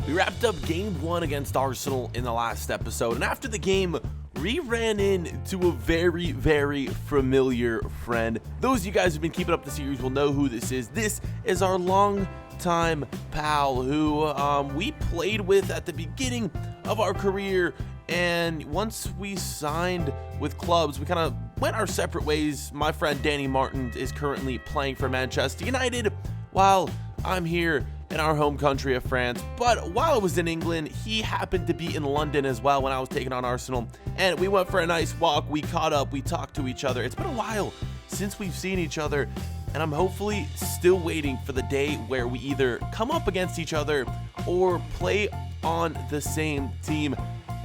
We wrapped up game 1 against Arsenal in the last episode, and after the game, we ran into a very, very familiar friend. Those of you guys who've been keeping up the series will know who this is. This is our long-time pal who we played with at the beginning of our career, and once we signed with clubs, we kind of went our separate ways. My friend Danny Martin is currently playing for Manchester United, while I'm here in our home country of France. But while I was in England, he happened to be in London as well when I was taking on Arsenal, and we went for a nice walk. We caught up, we talked to each other. It's been a while since we've seen each other, and I'm hopefully still waiting for the day where we either come up against each other or play on the same team.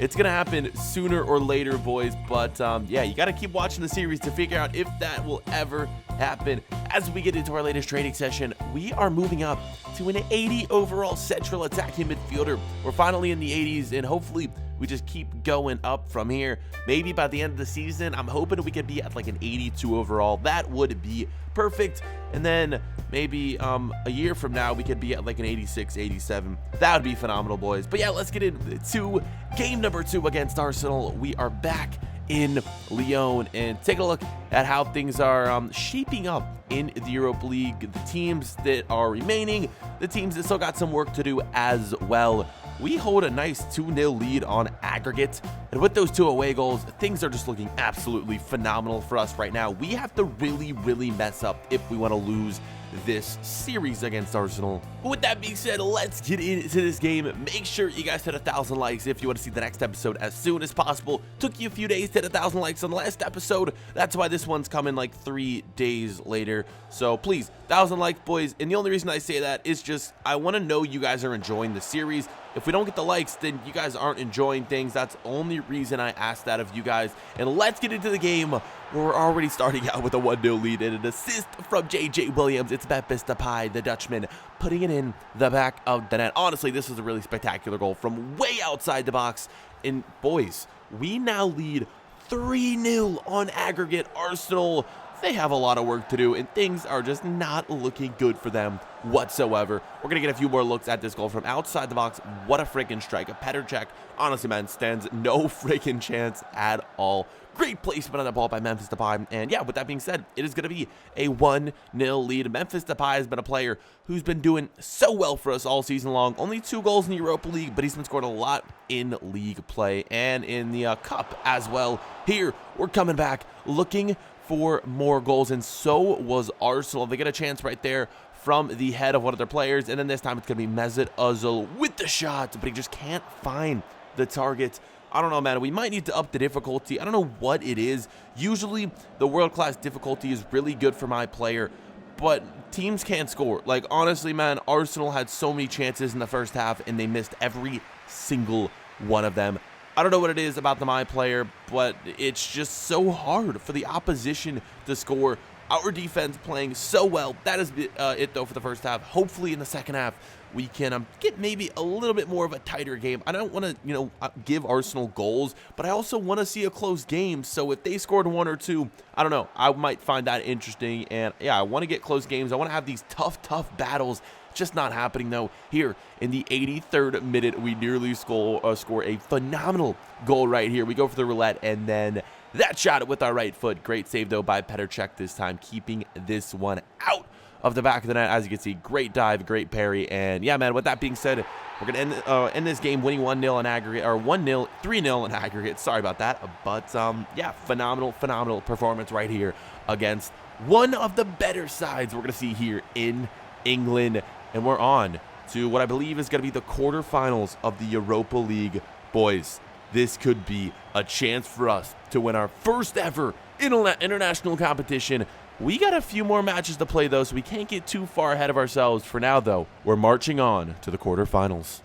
It's gonna happen sooner or later, boys, but yeah, you gotta keep watching the series to figure out if that will ever happen. As we get into our latest training session, we are moving up to an 80 overall central attacking midfielder. We're finally in the 80s, and hopefully we just keep going up from here. Maybe by the end of the season, I'm hoping we could be at like an 82 overall. That would be perfect. And then maybe a year from now, we could be at like an 86, 87. That would be phenomenal, boys. But yeah, let's get into game number 2 against Arsenal. We are back in Lyon and take a look at how things are shaping up in the Europa League. The teams that are remaining, the teams that still got some work to do as well. We hold a nice 2-0 lead on aggregate, and with those 2 away goals, things are just looking absolutely phenomenal for us right now. We have to really mess up if we want to lose this series against Arsenal. But with that being said, let's get into this game. Make sure you guys hit 1,000 likes if you want to see the next episode as soon as possible. Took you a few days to hit 1,000 likes on the last episode. That's why this one's coming like 3 days later. So please, 1,000 likes, boys. And the only reason I say that is just I want to know you guys are enjoying the series. If we don't get the likes, then you guys aren't enjoying things. That's the only reason I ask that of you guys. And let's get into the game. We're already starting out with a 1-0 lead and an assist from J.J. Williams. It's Memphis Depay, the Dutchman, putting it in the back of the net. Honestly, this is a really spectacular goal from way outside the box. And boys, we now lead 3-0 on aggregate. Arsenal, they have a lot of work to do, and things are just not looking good for them whatsoever. We're going to get a few more looks at this goal from outside the box. What a freaking strike. A Petr Cech, honestly, man, stands no freaking chance at all. Great placement on the ball by Memphis Depay. And yeah, with that being said, it is going to be a 1-0 lead. Memphis Depay has been a player who's been doing so well for us all season long. Only 2 goals in the Europa League, but he's been scoring a lot in league play and in the cup as well. Here, we're coming back looking for more goals, and so was Arsenal. They get a chance right there from the head of one of their players, and then this time it's going to be Mesut Ozil with the shot, but he just can't find the target. I don't know, man. We might need to up the difficulty. I don't know what it is. Usually, the world-class difficulty is really good for my player, but teams can't score. Like, honestly, man, Arsenal had so many chances in the first half, and they missed every single one of them. I don't know what it is about my player, but it's just so hard for the opposition to score. Our defense playing so well. That is it, though, for the first half. Hopefully, in the second half, we can get maybe a little bit more of a tighter game. I don't want to, give Arsenal goals, but I also want to see a close game. So if they scored 1 or 2, I don't know. I might find that interesting. And yeah, I want to get close games. I want to have these tough battles. Just not happening, though. Here in the 83rd minute, we nearly score a phenomenal goal right here. We go for the roulette, and then that shot with our right foot. Great save, though, by Petr Cech this time, keeping this one out of the back of the net. As you can see, great dive, great parry. And yeah, man, with that being said, we're going to end this game winning 1-0 in aggregate, or 1-0, 3-0 in aggregate. Sorry about that. But yeah, phenomenal performance right here against one of the better sides we're going to see here in England. And we're on to what I believe is going to be the quarterfinals of the Europa League. Boys, this could be a chance for us to win our first ever international competition. We got a few more matches to play, though, so we can't get too far ahead of ourselves. For now, though, we're marching on to the quarterfinals.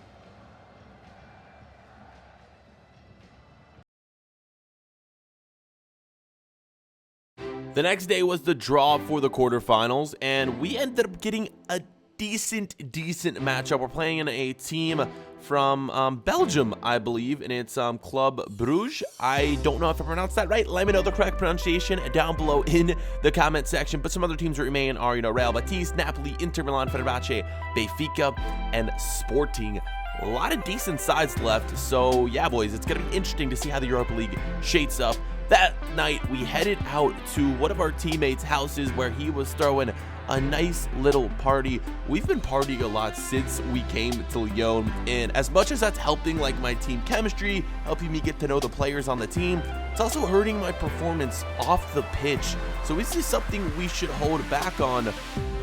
The next day was the draw for the quarterfinals, and we ended up getting a decent matchup. We're playing in a team from Belgium, I believe, and it's Club Bruges. I don't know if I pronounced that right. Let me know the correct pronunciation down below in the comment section. But some other teams that remain are, Real Betis, Napoli, Inter Milan, Fenerbahce, Benfica, and Sporting a lot of decent sides left. So yeah, boys, it's going to be interesting to see how the Europa League shapes up. That night, we headed out to one of our teammates' houses where he was throwing a nice little party. We've been partying a lot since we came to Lyon, and as much as that's helping like my team chemistry, helping me get to know the players on the team, it's also hurting my performance off the pitch. So is this something we should hold back on,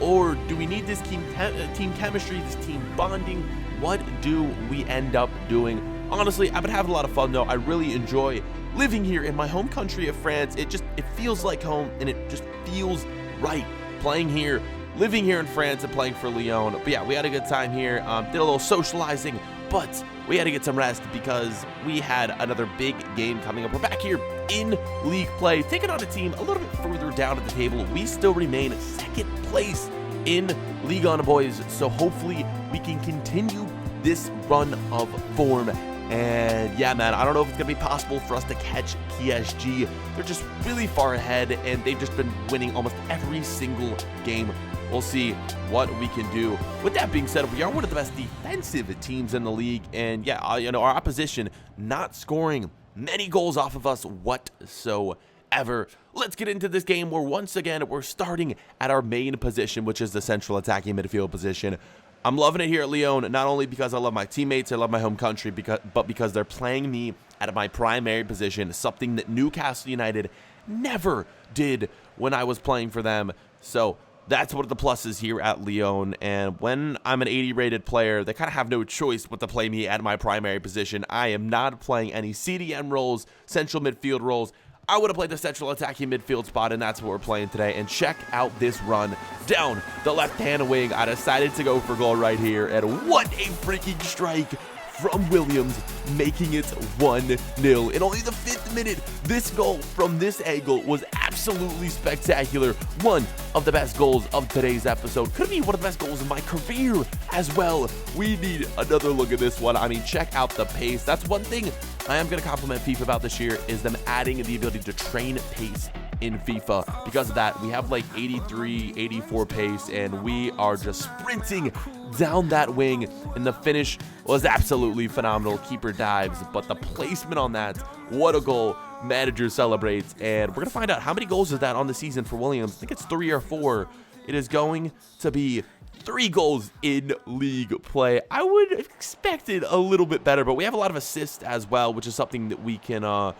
or do we need this team chemistry, this team bonding? What do we end up doing? Honestly, I've been having a lot of fun though. I really enjoy living here in my home country of France. It feels like home, and it just feels right playing here, living here in France and playing for Lyon. But yeah, we had a good time here. Did a little socializing, but we had to get some rest because we had another big game coming up. We're back here in league play, taking on a team a little bit further down at the table. We still remain second place in Ligue 1, boys. So hopefully we can continue this run of form. And yeah, man, I don't know if it's going to be possible for us to catch PSG. They're just really far ahead, and they've just been winning almost every single game. We'll see what we can do. With that being said, we are one of the best defensive teams in the league. And yeah, our opposition not scoring many goals off of us whatsoever. Let's get into this game where once again, we're starting at our main position, which is the central attacking midfield position. I'm loving it here at Lyon, not only because I love my teammates, I love my home country, but because they're playing me at my primary position, something that Newcastle United never did when I was playing for them. So that's what the plus is here at Lyon. And when I'm an 80 rated player, they kind of have no choice but to play me at my primary position. I am not playing any CDM roles, central midfield roles. I would have played the central attacking midfield spot, and that's what we're playing today. And check out this run down the left-hand wing. I decided to go for goal right here, and what a freaking strike from Williams, making it 1-0. In only the 5th minute, this goal from this angle was absolutely spectacular. One of the best goals of today's episode. Could be one of the best goals of my career as well. We need another look at this one. I mean, check out the pace. That's one thing I am going to compliment FIFA about this year, is them adding the ability to train pace in FIFA. Because of that, we have like 83, 84 pace, and we are just sprinting down that wing, and the finish was absolutely phenomenal. Keeper dives, but the placement on that, what a goal. Manager celebrates, and we're going to find out how many goals is that on the season for Williams. I think it's 3 or 4. It is going to be 3 goals in league play. I would have expected a little bit better, but we have a lot of assists as well, which is something that we can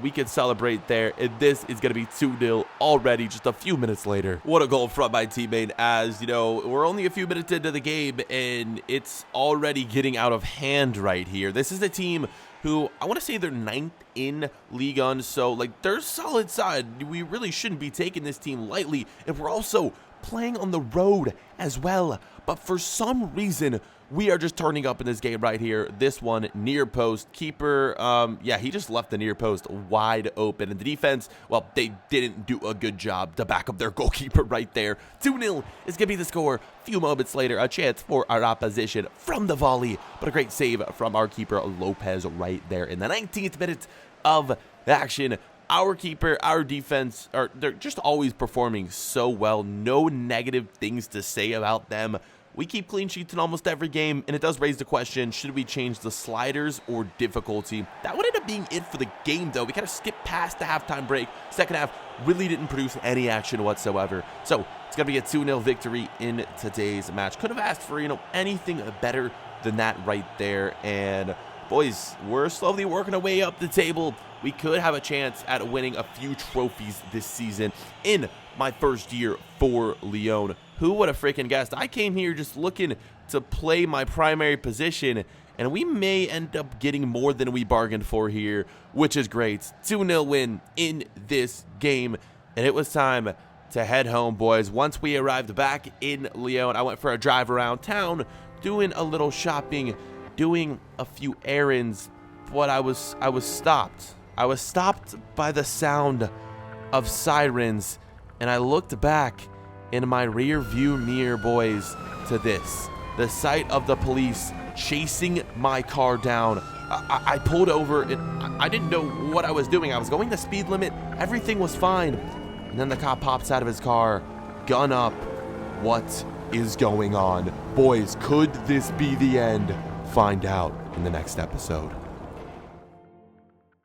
we can celebrate there. And this is going to be 2-0 already, just a few minutes later. What a goal from my teammate, as, you know, we're only a few minutes into the game, and it's already getting out of hand right here. This is the team who, I want to say they're 9th in Ligue 1, so, like, they're a solid side. We really shouldn't be taking this team lightly, and we're also playing on the road as well. But for some reason, we are just turning up in this game right here. This one, near post. Keeper, yeah, he just left the near post wide open. And the defense, well, they didn't do a good job to back up their goalkeeper right there. 2-0 is going to be the score. A few moments later, a chance for our opposition from the volley. But a great save from our keeper, Lopez, right there in the 19th minute of action. Our keeper, our defense, they're just always performing so well. No negative things to say about them. We keep clean sheets in almost every game, and it does raise the question, should we change the sliders or difficulty? That would end up being it for the game, though. We kind of skipped past the halftime break. Second half really didn't produce any action whatsoever. So it's going to be a 2-0 victory in today's match. Could have asked for, anything better than that right there. And boys, we're slowly working our way up the table. We could have a chance at winning a few trophies this season in my first year for Lyon. Who would have freaking guessed? I came here just looking to play my primary position, and we may end up getting more than we bargained for here, which is great. 2-0 win in this game, and it was time to head home, boys. Once we arrived back in Lyon, I went for a drive around town, doing a little shopping, doing a few errands, but I was stopped. I was stopped by the sound of sirens, and I looked back in my rear view mirror, boys, to this. The sight of the police chasing my car down. I pulled over, and I didn't know what I was doing. I was going the speed limit. Everything was fine. And then the cop pops out of his car, gun up. What is going on? Boys, could this be the end find out in the next episode.